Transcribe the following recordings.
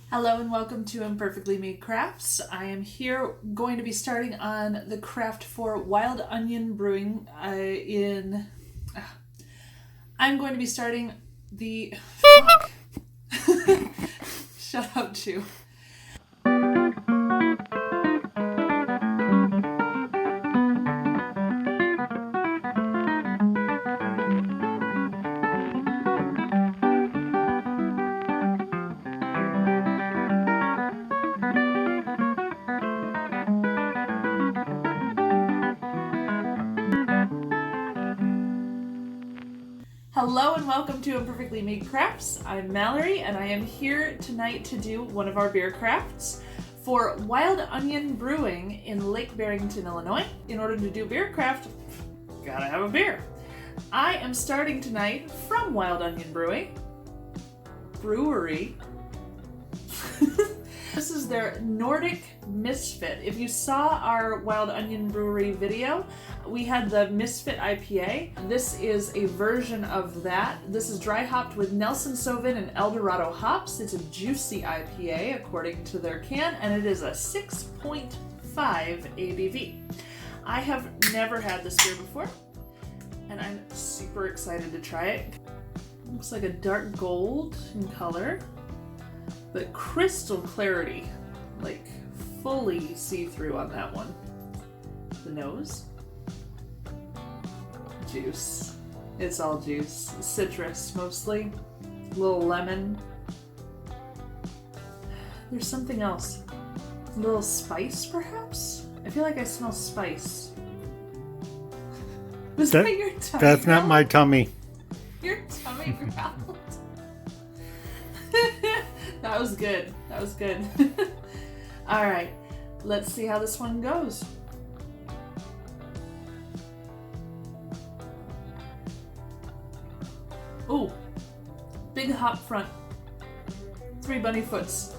Hello and welcome to Imperfectly Made Crafts. I am here going to be starting on the craft for Wild Onion Brewing I'm going to be starting the... Fuck. Shut up, Chew. Hello and welcome to Imperfectly Made Crafts. I'm Mallory and I am here tonight to do one of our beer crafts for Wild Onion Brewing in Lake Barrington, Illinois. In order to do beer craft, gotta have a beer. I am starting tonight from Wild Onion Brewery. This is their Nordic Misfit. If you saw our Wild Onion Brewery video, we had the Misfit IPA. This is a version of that. This is dry hopped with Nelson Sauvin and Eldorado hops. It's a juicy IPA according to their can, and it is a 6.5 ABV. I have never had this beer before, and I'm super excited to try it. Looks like a dark gold in color, but crystal clarity, like fully see-through on that one. The nose. Juice. It's all juice. Citrus mostly. A little lemon. There's something else. A little spice perhaps? I feel like I smell spice. Was that your tummy? That's growled? Not my tummy. Your tummy growled. That was good. That was good. All right, let's see how this one goes. Ooh, big hop front. 3 bunny foots.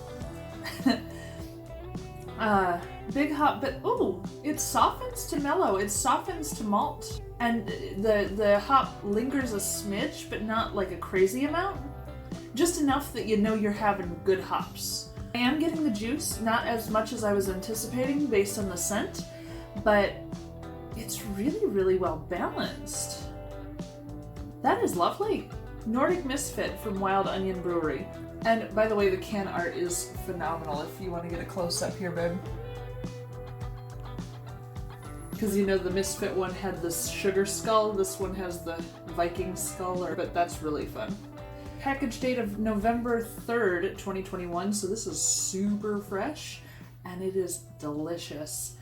Big hop, but ooh, it softens to mellow. It softens to malt, and the hop lingers a smidge, but not like a crazy amount. Just enough that you know you're having good hops. I am getting the juice, not as much as I was anticipating based on the scent, but it's really, really well balanced. That is lovely. Nordic Misfit from Wild Onion Brewery. And by the way, the can art is phenomenal if you want to get a close up here, babe. Because you know the Misfit one had this sugar skull, this one has the Viking skull, but that's really fun. Package date of November 3rd, 2021, so this is super fresh, and it is delicious.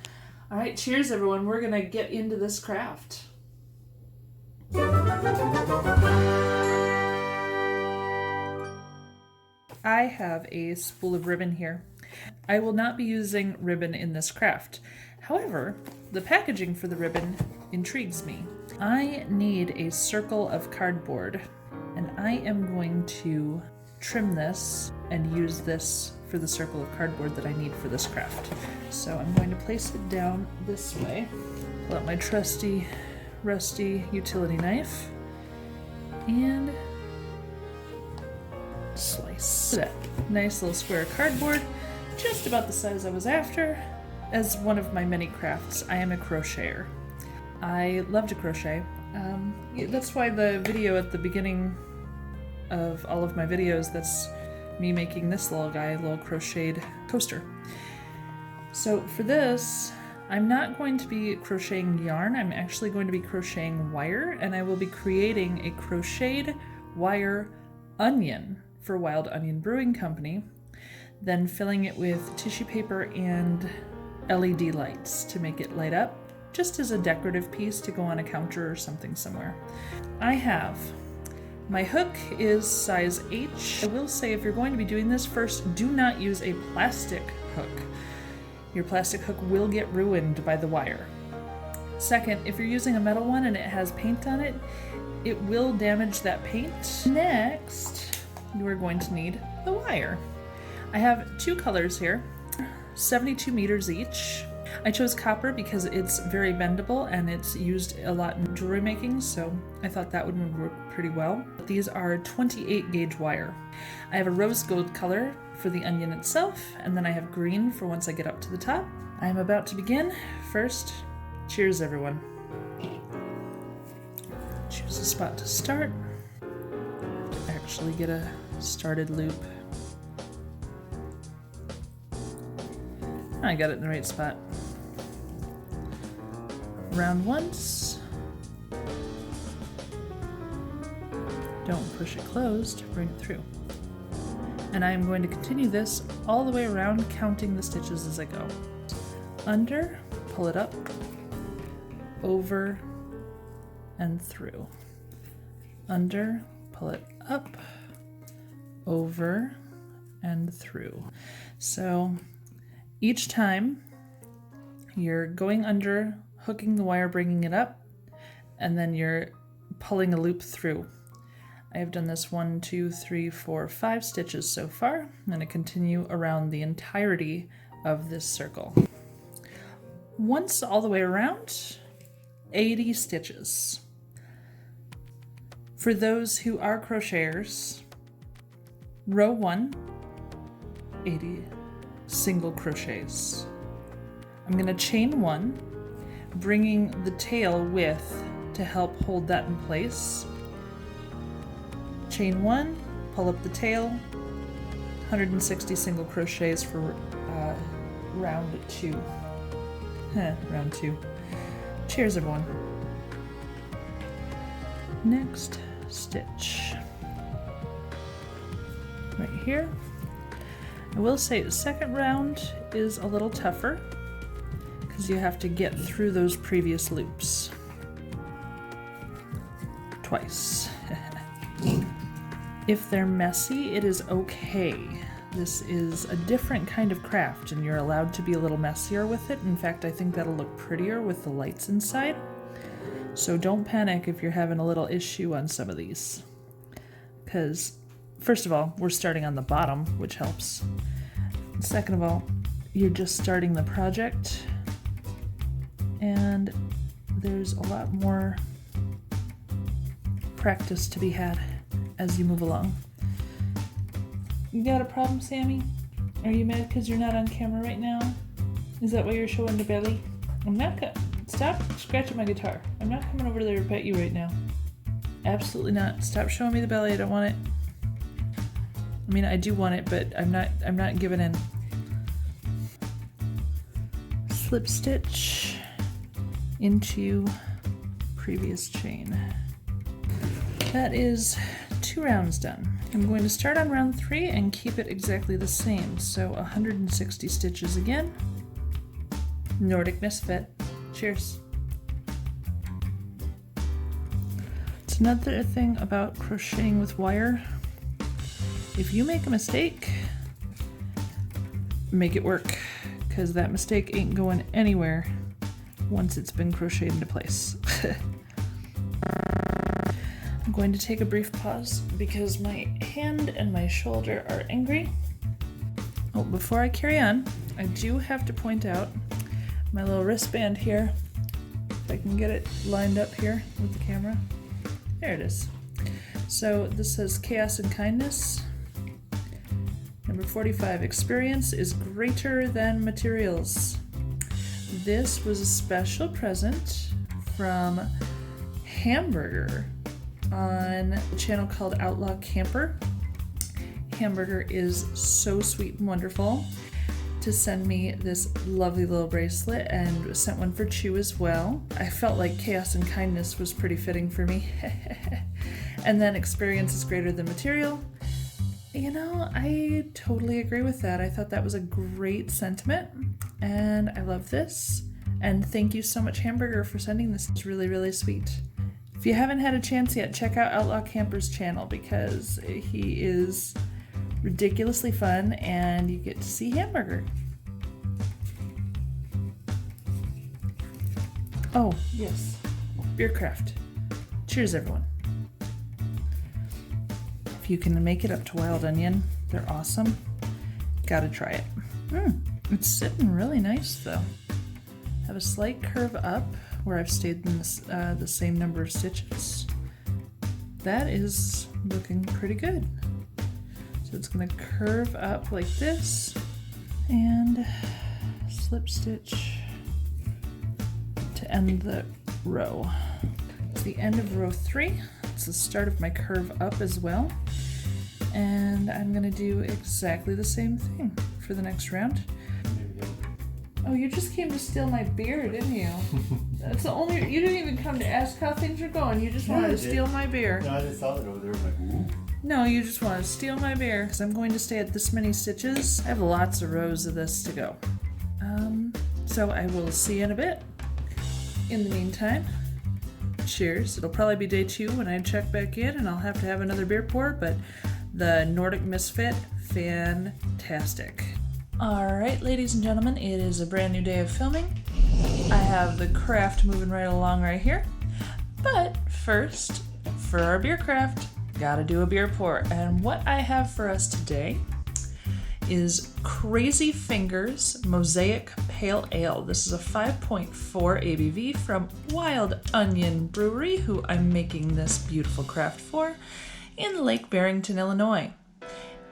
All right, cheers everyone, we're gonna get into this craft. I have a spool of ribbon here. I will not be using ribbon in this craft. However, the packaging for the ribbon intrigues me. I need a circle of cardboard, and I am going to trim this and use this for the circle of cardboard that I need for this craft. So I'm going to place it down this way. Pull out my trusty, rusty utility knife and slice that nice little square of cardboard, just about the size I was after. As one of my many crafts, I am a crocheter. I love to crochet. That's why the video at the beginning of all of my videos, that's me making this little guy, a little crocheted coaster. So for this, I'm not going to be crocheting yarn, I'm actually going to be crocheting wire, and I will be creating a crocheted wire onion for Wild Onion Brewing Company, then filling it with tissue paper and LED lights to make it light up, just as a decorative piece to go on a counter or something somewhere. I have my hook is size H. I will say if you're going to be doing this, first, do not use a plastic hook. Your plastic hook will get ruined by the wire. Second, if you're using a metal one and it has paint on it, it will damage that paint. Next, you are going to need the wire. I have 2 colors here, 72 meters each. I chose copper because it's very bendable and it's used a lot in jewelry making, so I thought that would work pretty well. These are 28 gauge wire. I have a rose gold color for the onion itself, and then I have green for once I get up to the top. I am about to begin. First, cheers everyone. Choose a spot to start. Actually get a started loop. I got it in the right spot. Round once. Don't push it closed, bring it through. And I am going to continue this all the way around, counting the stitches as I go. Under, pull it up, over, and through. Under, pull it up, over, and through. So each time you're going under, hooking the wire, bringing it up, and then you're pulling a loop through. I have done this 1, 2, 3, 4, 5 stitches so far. I'm going to continue around the entirety of this circle. Once all the way around, 80 stitches. For those who are crocheters, row 1, 80 single crochets. I'm going to chain 1, bringing the tail with to help hold that in place. Chain 1, pull up the tail, 160 single crochets for round 2. Round 2. Cheers everyone. Next stitch. Right here. I will say the second round is a little tougher because you have to get through those previous loops twice. If they're messy, it is okay. This is a different kind of craft and you're allowed to be a little messier with it. In fact, I think that'll look prettier with the lights inside. So don't panic if you're having a little issue on some of these. Because, first of all, we're starting on the bottom, which helps. Second of all, you're just starting the project and there's a lot more practice to be had as you move along. You got a problem, Sammy? Are you mad because you're not on camera right now? Is that why you're showing the belly? I'm not gonna stop scratching my guitar. I'm not coming over there to pet you right now. Absolutely not. Stop showing me the belly. I don't want it. I mean, I do want it, but I'm not giving in. Slip stitch into previous chain. That is 2 rounds done. I'm going to start on round 3 and keep it exactly the same. So 160 stitches again. Nordic Misfit. Cheers. It's another thing about crocheting with wire. If you make a mistake, make it work, because that mistake ain't going anywhere once it's been crocheted into place. I'm going to take a brief pause because my hand and my shoulder are angry. Oh, before I carry on, I do have to point out my little wristband here. If I can get it lined up here with the camera. There it is. So this says Chaos and Kindness. Number 45, experience is greater than materials. This was a special present from Hamburger on a channel called Outlaw Camper. Hamburger is so sweet and wonderful to send me this lovely little bracelet, and sent one for Chew as well. I felt like Chaos and Kindness was pretty fitting for me. And then experience is greater than material. You know, I totally agree with that. I thought that was a great sentiment, and I love this. And thank you so much, Hamburger, for sending this. It's really, really sweet. If you haven't had a chance yet, check out Outlaw Camper's channel because he is ridiculously fun and you get to see Hamburger. Oh, yes, Beercraft. Cheers, everyone. If you can make it up to Wild Onion, they're awesome. Gotta try it. It's sitting really nice though. have a slight curve up where I've stayed in this, the same number of stitches. That is looking pretty good. So it's going to curve up like this and slip stitch to end the row. It's the end of row 3. It's the start of my curve up as well. And I'm going to do exactly the same thing for the next round. Oh, you just came to steal my beer, didn't you? That's the only. You didn't even come to ask how things are going. You just wanted to steal my beer. No, I just saw it over there. I'm like, ooh. No, you just want to steal my beer because I'm going to stay at this many stitches. I have lots of rows of this to go. So I will see you in a bit. In the meantime, cheers. It'll probably be day 2 when I check back in, and I'll have to have another beer pour. But the Nordic Misfit, fantastic. Alright, ladies and gentlemen, it is a brand new day of filming. I have the craft moving right along right here. But first, for our beer craft, gotta do a beer pour. And what I have for us today is Crazy Fingers Mosaic Pale Ale. This is a 5.4 ABV from Wild Onion Brewery, who I'm making this beautiful craft for, in Lake Barrington, Illinois.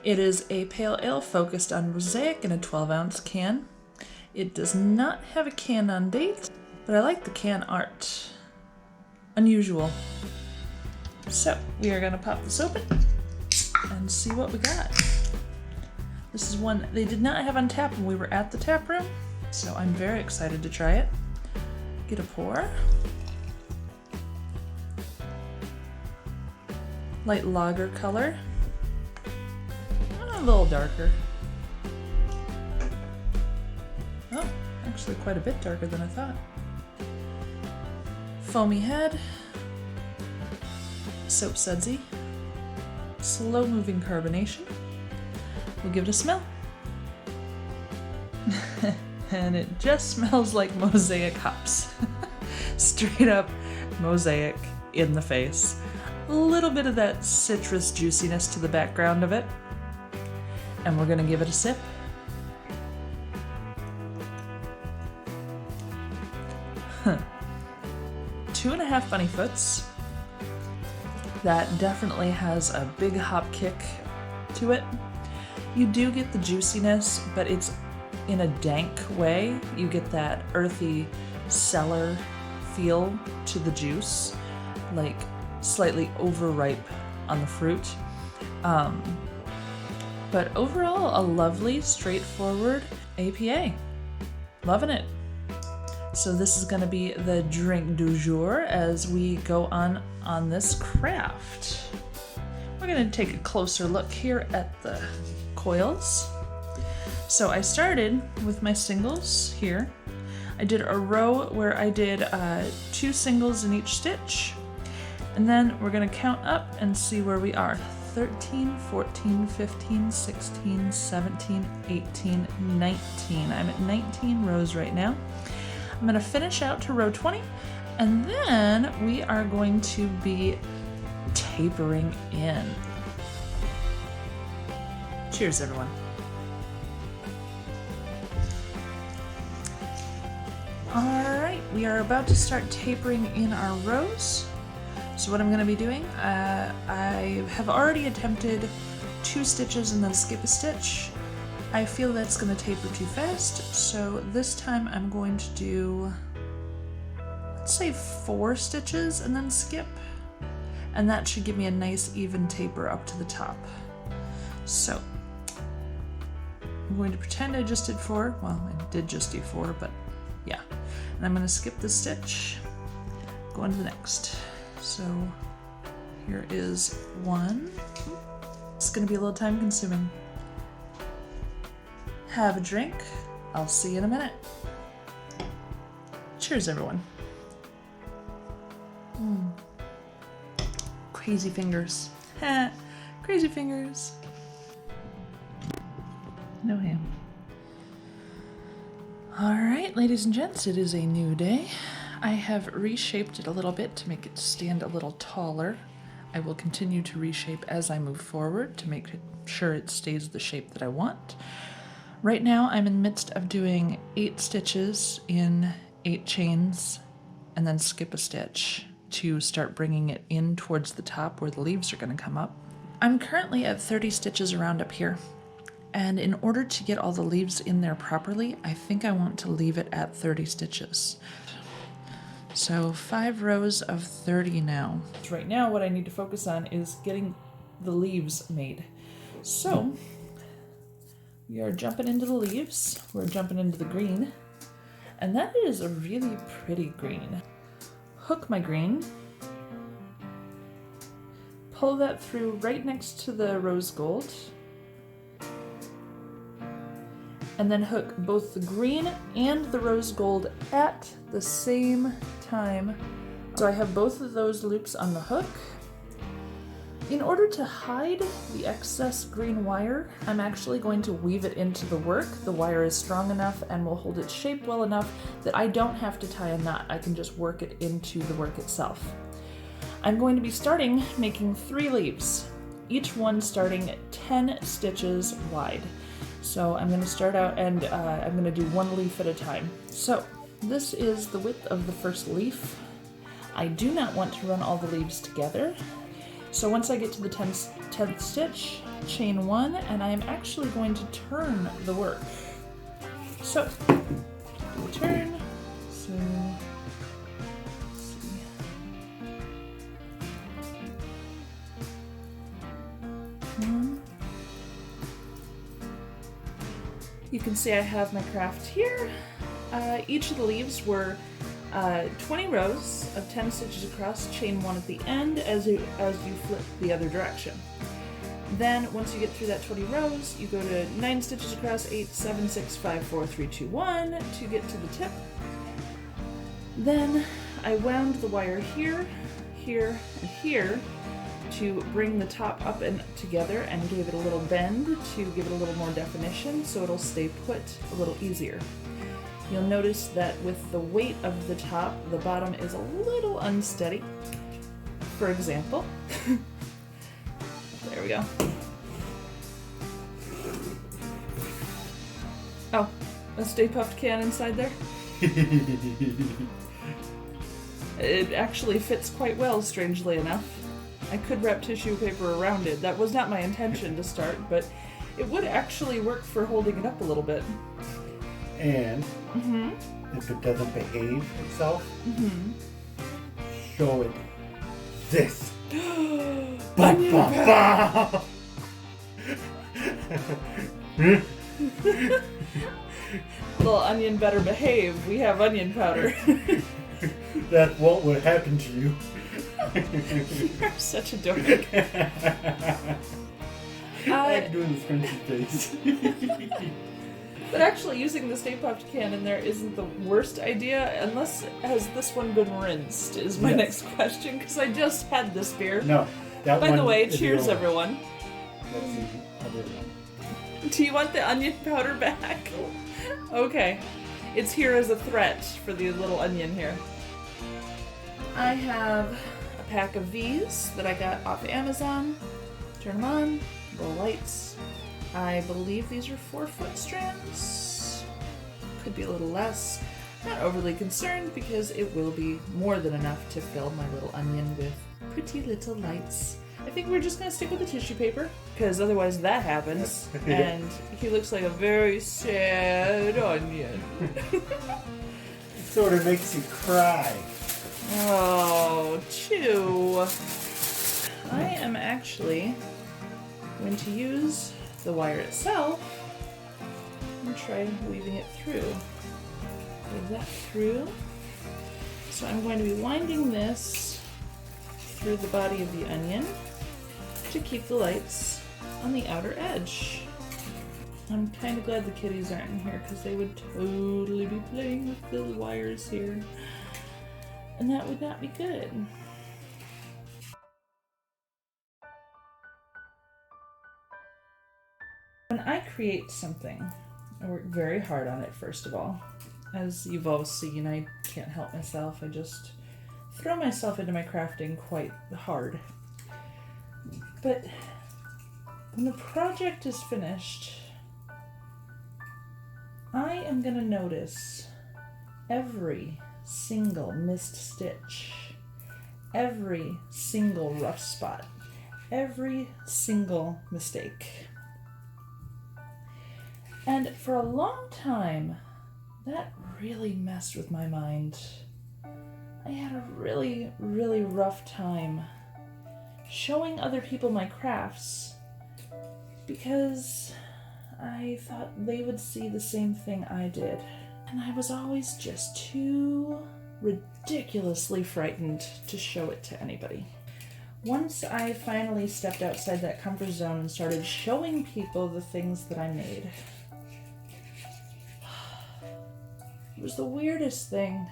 It is a pale ale focused on mosaic in a 12-ounce can. It does not have a can on date, but I like the can art. Unusual. So we are gonna pop this open and see what we got. This is one they did not have on tap when we were at the tap room, so I'm very excited to try it. Get a pour. Light lager color. A little darker. Oh, actually quite a bit darker than I thought. Foamy head. Soap sudsy. Slow moving carbonation. We'll give it a smell. And it just smells like mosaic hops. Straight up mosaic in the face. A little bit of that citrus juiciness to the background of it. And we're gonna give it a sip. Huh. 2.5 bunny foots. That definitely has a big hop kick to it. You do get the juiciness, but it's in a dank way. You get that earthy cellar feel to the juice, like slightly overripe on the fruit. But overall, a lovely, straightforward APA. Loving it. So this is gonna be the drink du jour as we go on this craft. We're gonna take a closer look here at the coils. So I started with my singles here. I did a row where I did 2 singles in each stitch. And then we're gonna count up and see where we are. 13, 14, 15, 16, 17, 18, 19. I'm at 19 rows right now. I'm going to finish out to row 20, and then we are going to be tapering in. Cheers, everyone. All right, we are about to start tapering in our rows. So what I'm going to be doing, I have already attempted 2 stitches and then skip a stitch. I feel that's going to taper too fast, so this time I'm going to do, let's say 4 stitches and then skip, and that should give me a nice even taper up to the top. So I'm going to pretend I just did 4. Well, I did just do 4, but yeah. And I'm going to skip the stitch, go on to the next. So here is 1. It's going to be a little time consuming. Have a drink. I'll see you in a minute. Cheers, everyone. Crazy fingers. Crazy fingers. No ham. All right, ladies and gents, it is a new day. I have reshaped it a little bit to make it stand a little taller. I will continue to reshape as I move forward to make sure it stays the shape that I want. Right now I'm in the midst of doing 8 stitches in 8 chains and then skip a stitch to start bringing it in towards the top where the leaves are going to come up. I'm currently at 30 stitches around up here, and in order to get all the leaves in there properly, I think I want to leave it at 30 stitches. So 5 rows of 30 now. Right now what I need to focus on is getting the leaves made. So we are jumping into the leaves, we're jumping into the green, and that is a really pretty green. Hook my green, pull that through right next to the rose gold, and then hook both the green and the rose gold at the same time. So I have both of those loops on the hook. In order to hide the excess green wire, I'm actually going to weave it into the work. The wire is strong enough and will hold its shape well enough that I don't have to tie a knot. I can just work it into the work itself. I'm going to be starting making 3 leaves, each one starting 10 stitches wide. So I'm going to start out and I'm going to do 1 leaf at a time. So this is the width of the first leaf. I do not want to run all the leaves together. So once I get to the 10th stitch, chain 1, and I am actually going to turn the work. So, do a turn, so, let's see. You can see I have my craft here. Each of the leaves were 20 rows of 10 stitches across, chain 1 at the end as you flip the other direction. Then once you get through that 20 rows, you go to 9 stitches across, 8, 7, 6, 5, 4, 3, 2, 1 to get to the tip. Then I wound the wire here, here, and here to bring the top up and together and gave it a little bend to give it a little more definition so it'll stay put a little easier. You'll notice that with the weight of the top, the bottom is a little unsteady. For example, there we go. Oh, a Stay Puft can inside there? It actually fits quite well, strangely enough. I could wrap tissue paper around it. That was not my intention to start, but it would actually work for holding it up a little bit. And if it doesn't behave itself, show it this. Onion powder. Little onion better behave. We have onion powder. That's what would happen to you. You're such a dork. I'm doing the scrunchy face. But actually using the Stay Puft can in there isn't the worst idea, unless has this one been rinsed, is my next question, because I just had this beer. No. That By the way, cheers everyone. That's the other one. Do you want the onion powder back? Okay. It's here as a threat for the little onion here. I have a pack of these that I got off Amazon. Turn them on, little lights. I believe these are 4-foot strands. Could be a little less. Not overly concerned because it will be more than enough to fill my little onion with pretty little lights. I think we're just going to stick with the tissue paper because otherwise that happens and he looks like a very sad onion. It sort of makes you cry. Oh, chew. I am actually going to use the wire itself and try weaving it through. Weave that through. So I'm going to be winding this through the body of the onion to keep the lights on the outer edge. I'm kind of glad the kitties aren't in here because they would totally be playing with the wires here. And that would not be good. When I create something, I work very hard on it first of all. As you've all seen, I can't help myself. I just throw myself into my crafting quite hard. But when the project is finished, I am going to notice every single missed stitch, every single rough spot, every single mistake. And for a long time, that really messed with my mind. I had a really, really rough time showing other people my crafts because I thought they would see the same thing I did. And I was always just too ridiculously frightened to show it to anybody. Once I finally stepped outside that comfort zone and started showing people the things that I made, it was the weirdest thing.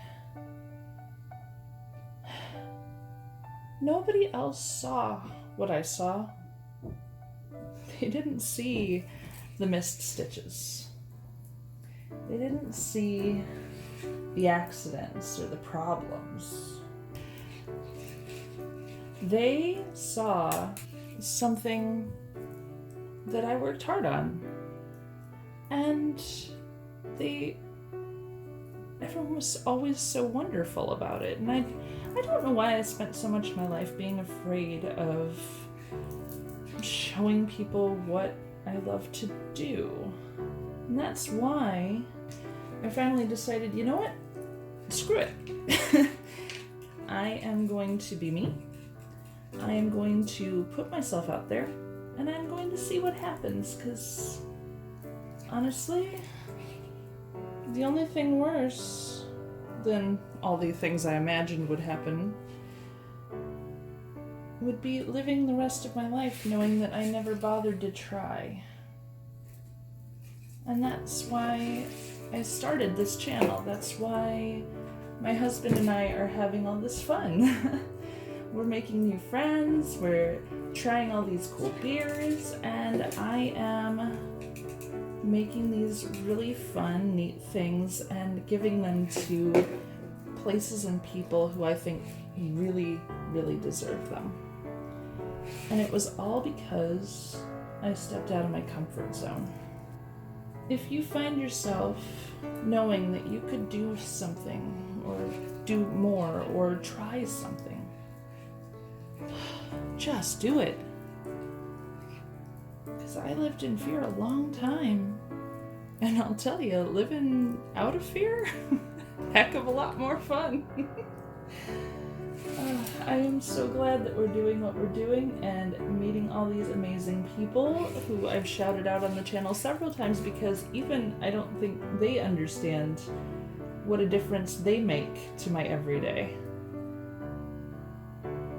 Nobody else saw what I saw. They didn't see the missed stitches. They didn't see the accidents or the problems. They saw something that I worked hard on. And everyone was always so wonderful about it. And I don't know why I spent so much of my life being afraid of showing people what I love to do. And that's why I finally decided, you know what? Screw it. I am going to be me. I am going to put myself out there, and I'm going to see what happens, because honestly, the only thing worse than all the things I imagined would happen would be living the rest of my life knowing that I never bothered to try. And that's why I started this channel. That's why my husband and I are having all this fun. We're making new friends, we're trying all these cool beers, and I am making these really fun, neat things and giving them to places and people who I think really, really deserve them. And it was all because I stepped out of my comfort zone. If you find yourself knowing that you could do something or do more or try something, just do it. Because I lived in fear a long time. And I'll tell you, living out of fear, heck of a lot more fun. I am so glad that we're doing what we're doing and meeting all these amazing people who I've shouted out on the channel several times, because even I don't think they understand what a difference they make to my everyday.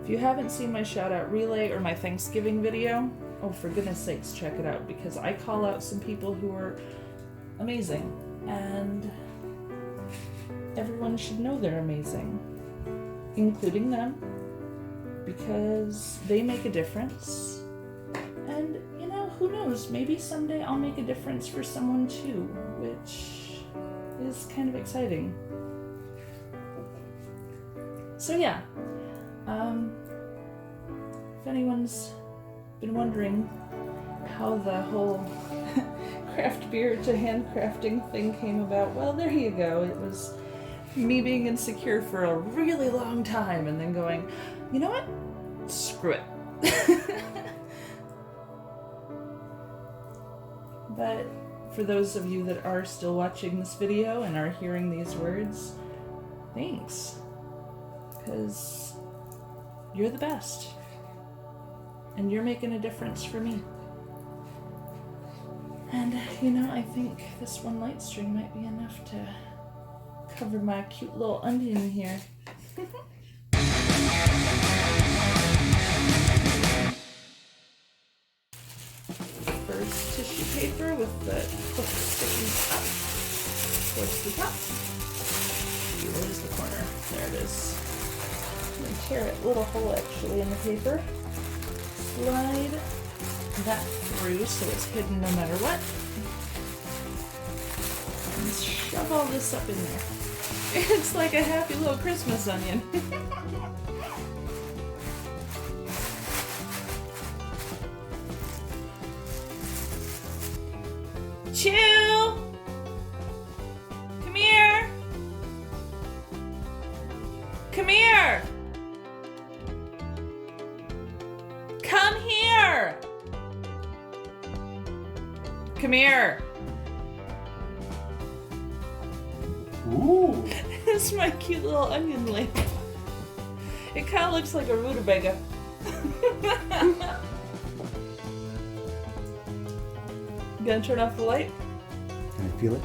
If you haven't seen my shout out relay or my Thanksgiving video, oh, for goodness sakes, check it out, because I call out some people who are amazing, and everyone should know they're amazing, including them, because they make a difference. And, you know, who knows, maybe someday I'll make a difference for someone too, which is kind of exciting. So yeah, if anyone's been wondering how the whole craft beer to handcrafting thing came about, well, there you go. It was me being insecure for a really long time and then going, you know what? Screw it. But for those of you that are still watching this video and are hearing these words, thanks. Because you're the best. And you're making a difference for me. And, you know, I think this one light string might be enough to cover my cute little onion here. First tissue paper with the hook sticking up towards the top. Where's the corner? There it is. I'm going to tear a little hole actually in the paper. Slide that through so it's hidden no matter what. And shove all this up in there. It's like a happy little Christmas onion. Chew! Come here! Come here! Come here! Come here! Ooh. It's my cute little onion lamp. It kind of looks like a rutabaga. You gonna turn off the light? Can I feel it?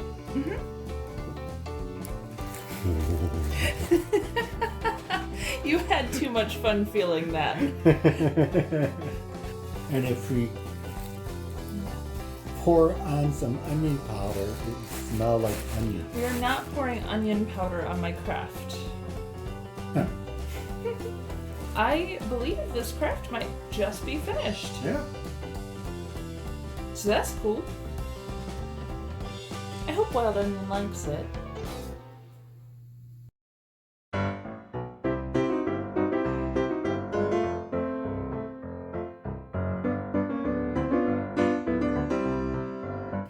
You had too much fun feeling that. And if we pour on some onion powder, it will smell like onion. We are not pouring onion powder on my craft. Huh. I believe this craft might just be finished. Yeah. So that's cool. I hope Wild Onion likes it.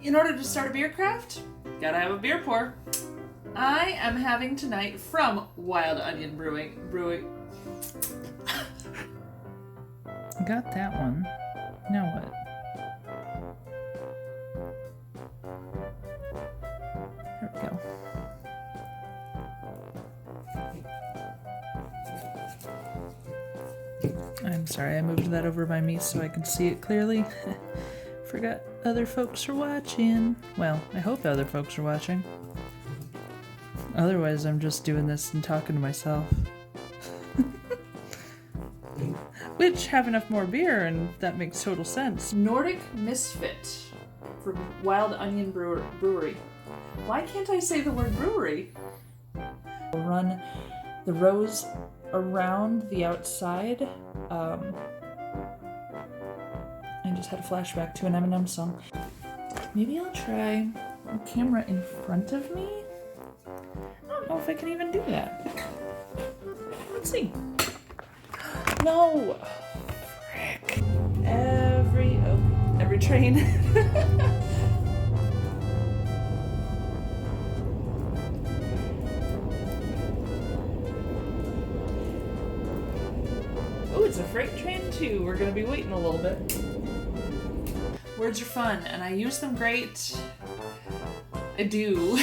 In order to start a beer craft, gotta have a beer pour. I am having tonight from Wild Onion Brewery. Got that one. Now what? There we go. I'm sorry, I moved that over by me so I can see it clearly. Forgot other folks are watching. Well, I hope other folks are watching. Otherwise, I'm just doing this and talking to myself. Which, have enough more beer, and that makes total sense. Nordic Misfit from Wild Onion Brewery. Why can't I say the word brewery? We'll run the rows around the outside. I just had a flashback to an Eminem song. Maybe I'll try a camera in front of me? I don't know if I can even do that. Let's see. No! Frick. Every train. Oh, it's a freight train too. We're gonna be waiting a little bit. Words are fun, and I use them great. I do.